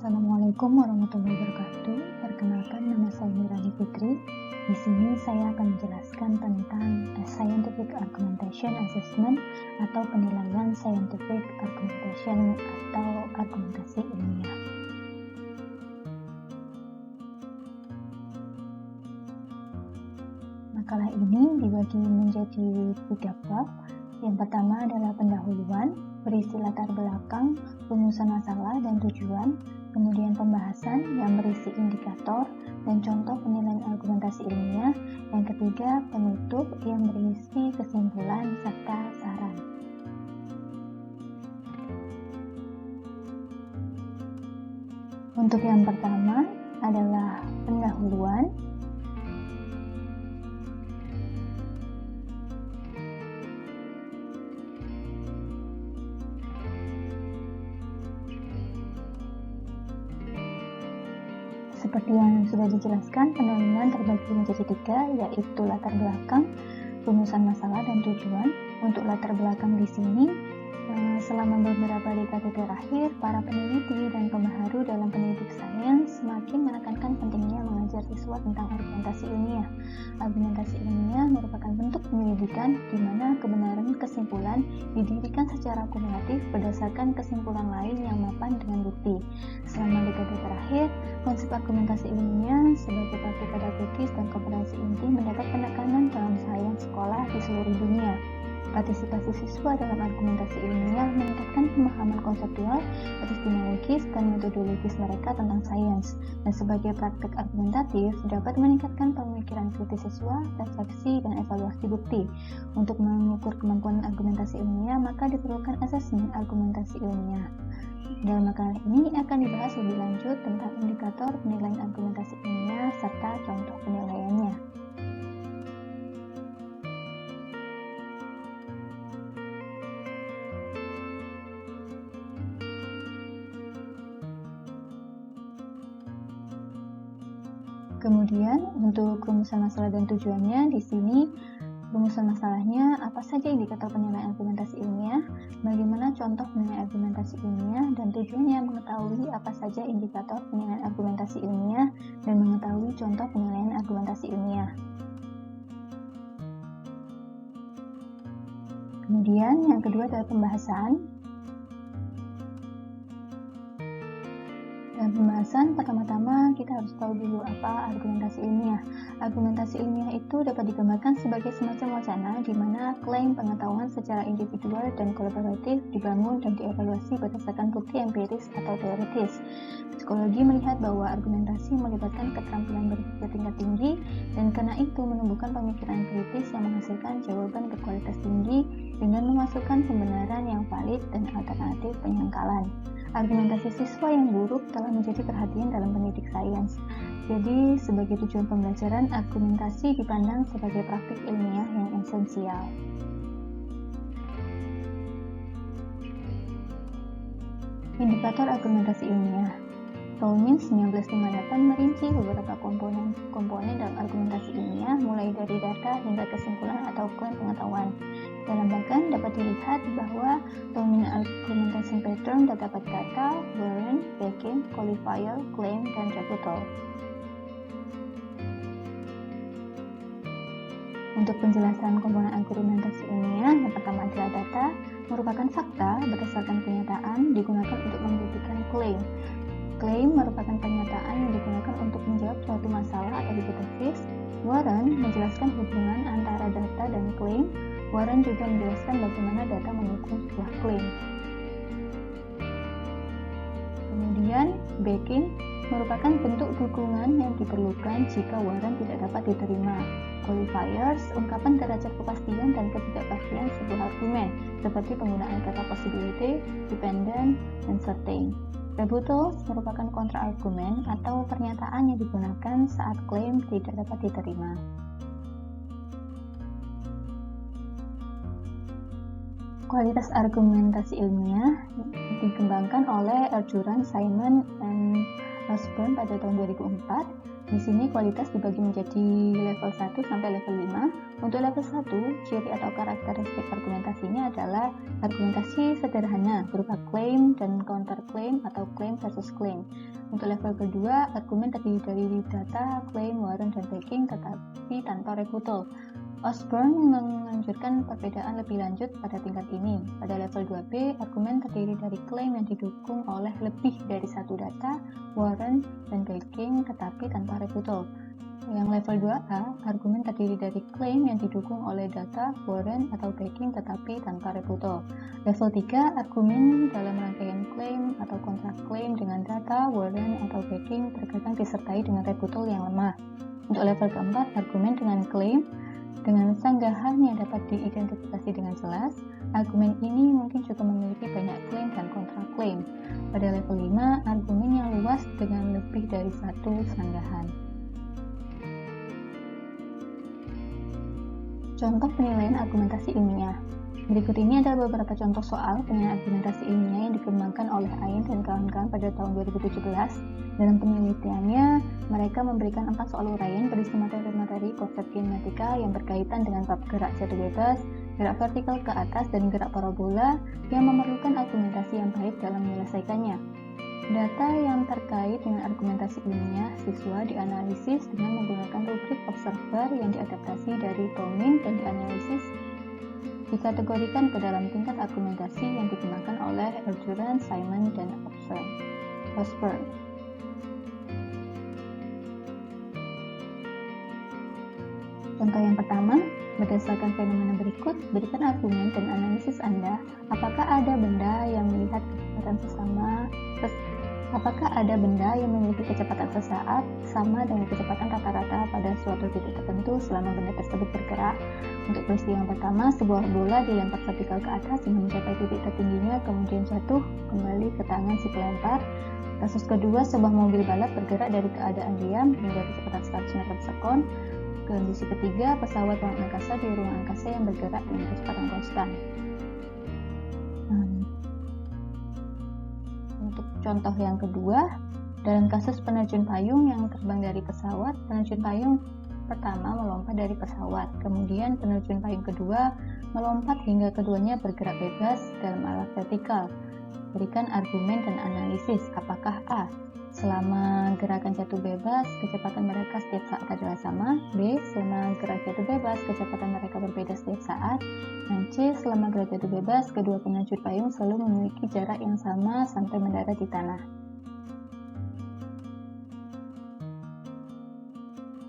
Assalamualaikum warahmatullahi wabarakatuh. Perkenalkan, nama saya Nurani Fitri. Di sini saya akan menjelaskan tentang Scientific Argumentation Assessment atau penilaian Scientific Argumentation atau argumentasi ilmiah. Makalah ini dibagi menjadi 3 bab. Yang pertama adalah pendahuluan, berisi latar belakang, rumusan masalah dan tujuan, kemudian pembahasan yang berisi indikator dan contoh penilaian argumentasi ilmiah, yang ketiga penutup yang berisi kesimpulan serta saran. Untuk yang pertama adalah pendahuluan. Seperti yang sudah dijelaskan, pendahuluan terbagi menjadi 3, yaitu latar belakang, rumusan masalah, dan tujuan. Untuk latar belakang di sini, selama beberapa dekade terakhir, para peneliti dan pembaharu dalam pendidik sains semakin menekankan pentingnya mengajar siswa tentang argumentasi ilmiah. Argumentasi ilmiah merupakan bentuk penyelidikan di mana kebenaran kesimpulan didirikan secara kumulatif berdasarkan kesimpulan lain yang mapan dengan bukti. Selama dekade terakhir, konsep argumentasi ilmiah sebagai praktik pedagogis dan kompetensi inti mendapat penekanan dalam sains sekolah di seluruh dunia. Partisipasi siswa dalam argumentasi ilmiah meningkatkan pemahaman konseptual, epistemologis, dan metodologis mereka tentang sains, dan sebagai praktik argumentatif dapat meningkatkan pemikiran kritis siswa, persepsi, dan evaluasi bukti. Untuk mengukur kemampuan argumentasi ilmiah, maka diperlukan asesmen argumentasi ilmiah. Dalam makalah ini akan dibahas lebih lanjut tentang indikator penilaian argumentasi ilmiah serta contoh penilaiannya. Kemudian untuk rumusan masalah dan tujuannya, di sini rumusan masalahnya apa saja indikator penilaian argumentasi ilmiah, bagaimana contoh penilaian argumentasi ilmiah, dan tujuannya mengetahui apa saja indikator penilaian argumentasi ilmiah dan mengetahui contoh penilaian argumentasi ilmiah. Kemudian yang kedua adalah pembahasan. Dalam pembahasan, pertama-tama kita harus tahu dulu apa argumentasi ilmiah. Argumentasi ilmiah itu dapat digambarkan sebagai semacam wacana di mana klaim pengetahuan secara individual dan kolaboratif dibangun dan dievaluasi berdasarkan bukti empiris atau teoritis. Psikologi melihat bahwa argumentasi melibatkan keterampilan berpikir tingkat tinggi dan karena itu menumbuhkan pemikiran kritis yang menghasilkan jawaban berkualitas tinggi dengan memasukkan pembenaran yang valid dan alternatif penyangkalan. Argumentasi siswa yang buruk telah menjadi perhatian dalam pendidik sains. Jadi, sebagai tujuan pembelajaran, argumentasi dipandang sebagai praktik ilmiah yang esensial. Indikator argumentasi ilmiah. Tolmin 1958 merinci beberapa komponen dalam argumentasi ilmiah, mulai dari data hingga kesimpulan atau klaim pengetahuan. Dalam bagan dapat dilihat bahwa Tolmin argumentation pattern terdapat data, warrant, backing, qualifier, claim, dan rebuttal. Untuk penjelasan komponen argumentasi ilmiah, yang pertama adalah data, merupakan fakta berdasarkan kenyataan digunakan untuk membuktikan klaim. Klaim merupakan pernyataan yang digunakan untuk menjawab suatu masalah atau hipotesis. Warrant menjelaskan hubungan antara data dan klaim. Warrant juga menjelaskan bagaimana data mendukung sebuah klaim. Kemudian, backing merupakan bentuk dukungan yang diperlukan jika warrant tidak dapat diterima. Qualifiers, ungkapan derajat kepastian dan ketidakpastian sebuah argumen, seperti penggunaan kata possibility, dependent, dan certain. Rebuttals merupakan kontra-argumen atau pernyataan yang digunakan saat klaim tidak dapat diterima. Kualitas argumentasi ilmiah dikembangkan oleh Erjuran, Simon, dan Osborne pada tahun 2004. Di sini kualitas dibagi menjadi level 1 sampai level 5. Untuk level 1, ciri atau karakteristik argumentasinya adalah argumentasi sederhana berupa claim dan counterclaim atau claim versus claim. Untuk level kedua, argumen terdiri dari data, claim, warrant, dan backing tetapi tanpa rebuttal. Osborne menganjurkan perbedaan lebih lanjut pada tingkat ini. Pada level 2B, argumen terdiri dari klaim yang didukung oleh lebih dari satu data, warrant, dan backing tetapi tanpa rebuttal. Yang level 2A, argumen terdiri dari klaim yang didukung oleh data, warrant, atau backing tetapi tanpa rebuttal. Level 3, argumen dalam rangkaian klaim atau kontraklaim dengan data, warrant, atau backing terkadang disertai dengan rebuttal yang lemah. Untuk level keempat, argumen dengan klaim dengan sanggahan yang dapat diidentifikasi dengan jelas, argumen ini mungkin juga memiliki banyak klaim dan kontraklaim. Pada level 5, argumen yang luas dengan lebih dari satu sanggahan. Contoh penilaian argumentasi ilmiah. Berikut ini ada beberapa contoh soal penilaian argumentasi ilmiah yang dikembangkan oleh Ayn dan kawan-kawan pada tahun 2017. Dalam penelitiannya, mereka memberikan 4 soal uraian berisi materi-materi konsep kinematika yang berkaitan dengan bab gerak jatuh bebas, gerak vertikal ke atas, dan gerak parabola yang memerlukan argumentasi yang baik dalam menyelesaikannya. Data yang terkait dengan argumentasi ilmiah siswa dianalisis dengan menggunakan rubrik observer yang diadaptasi dari Tolmin dan dianalisis dikategorikan ke dalam tingkat argumentasi yang dikembangkan oleh Eljuran, Simon, dan Osborne. Contoh yang pertama, berdasarkan fenomena berikut, berikan argumen dan analisis Anda. Apakah ada benda yang memiliki kecepatan sesaat sama dengan kecepatan rata-rata pada suatu titik tertentu selama benda tersebut bergerak? Untuk peristiwa yang pertama, sebuah bola dilempar vertikal ke atas hingga mencapai titik tertingginya, kemudian jatuh kembali ke tangan si pelempar. Kasus kedua, sebuah mobil balap bergerak dari keadaan diam hingga kecepatan 100 meter per sekon. Kondisi ketiga, pesawat ruang angkasa di ruang angkasa yang bergerak dengan kecepatan konstan. Untuk contoh yang kedua, dalam kasus penerjun payung yang terbang dari pesawat, penerjun payung pertama melompat dari pesawat, kemudian penerjun payung kedua melompat hingga keduanya bergerak bebas dalam alat vertikal. Berikan argumen dan analisis. Apakah A, selama gerakan jatuh bebas, kecepatan mereka setiap saat adalah sama? B, selama gerak jatuh bebas, kecepatan mereka berbeda setiap saat? Dan C, selama gerak jatuh bebas, kedua penerjun payung selalu memiliki jarak yang sama sampai mendarat di tanah.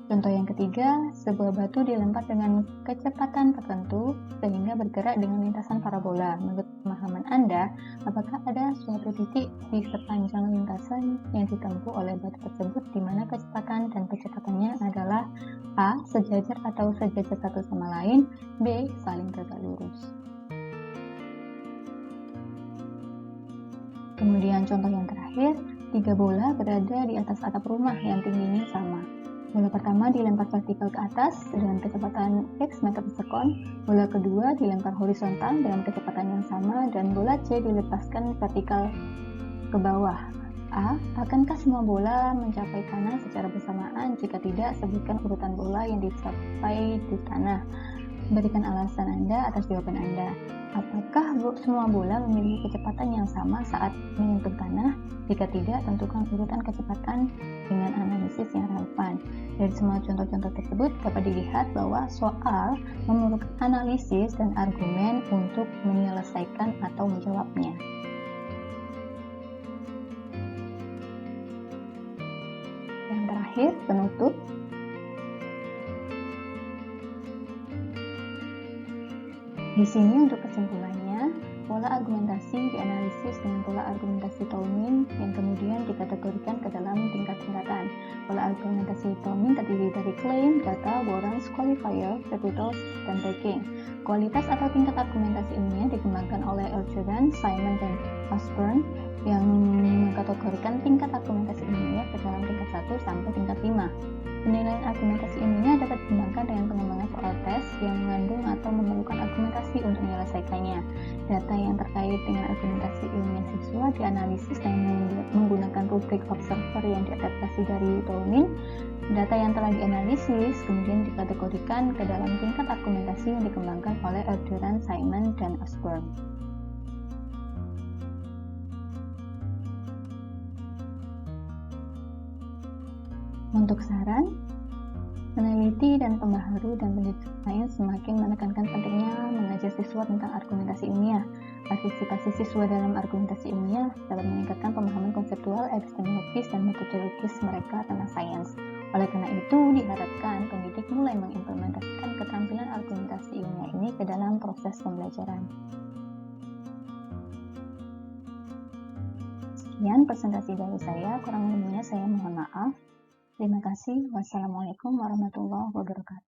Contoh yang ketiga, sebuah batu dilempar dengan kecepatan tertentu sehingga bergerak dengan lintasan parabola. Menurut pemahaman Anda, apakah ada suatu titik di sepanjang lintasan yang ditempuh oleh batu tersebut di mana kecepatan dan kecepatannya adalah A, sejajar atau sejajar satu sama lain, B, saling tegak lurus. Kemudian contoh yang terakhir, 3 bola berada di atas atap rumah yang tingginya sama. Bola pertama dilempar vertikal ke atas dengan kecepatan x meter per sekon, bola kedua dilempar horizontal dengan kecepatan yang sama, dan bola C dilepaskan vertikal ke bawah. A, akankah semua bola mencapai tanah secara bersamaan? Jika tidak, sebutkan urutan bola yang dicapai di tanah. Berikan alasan Anda atas jawaban Anda. Apakah semua bola memiliki kecepatan yang sama saat menyentuh tanah? Jika tidak, tentukan urutan kecepatan dengan analisis yang relevan. Dari semua contoh-contoh tersebut dapat dilihat bahwa soal memerlukan analisis dan argumen untuk menyelesaikan atau menjawabnya. Yang terakhir, penutup. Di sini untuk kesimpulannya, pola argumentasi dianalisis dengan pola argumentasi Tolmin yang kemudian dikategorikan ke dalam tingkat-tingkatan. Pola argumentasi Tolmin terdiri dari claim, data, warrants, qualifier, rebuttals, dan backing. Kualitas atau tingkat argumentasi ilmiah dikembangkan oleh Eljuran, Simon, dan Osborne yang mengkategorikan tingkat argumentasi ilmiah ke dalam tingkat 1 sampai tingkat 5. Penilaian argumentasi ilmiah dapat dikembangkan dengan pengembangan soal tes yang mengandung atau memerlukan argumentasi untuk menyelesaikannya. Data yang terkait dengan argumentasi ilmiah siswa dianalisis dengan menggunakan rubrik observer yang diadaptasi dari Tolmin. Data yang telah dianalisis kemudian dikategorikan ke dalam tingkat argumentasi yang dikembangkan oleh Erdogan, Simon, dan Osborne. Untuk saran, peneliti dan pembaharu dan pendidik sains semakin menekankan pentingnya mengajar siswa tentang argumentasi ilmiah. Partisipasi siswa dalam argumentasi ilmiah dapat meningkatkan pemahaman konseptual, epistemologis, dan metodologis mereka tentang sains. Oleh karena itu, diharapkan pendidik mulai mengimplementasikan keterampilan argumentasi ilmiah ini ke dalam proses pembelajaran. Sekian presentasi dari saya, kurang lebihnya saya mohon maaf. Terima kasih. Wassalamualaikum warahmatullahi wabarakatuh.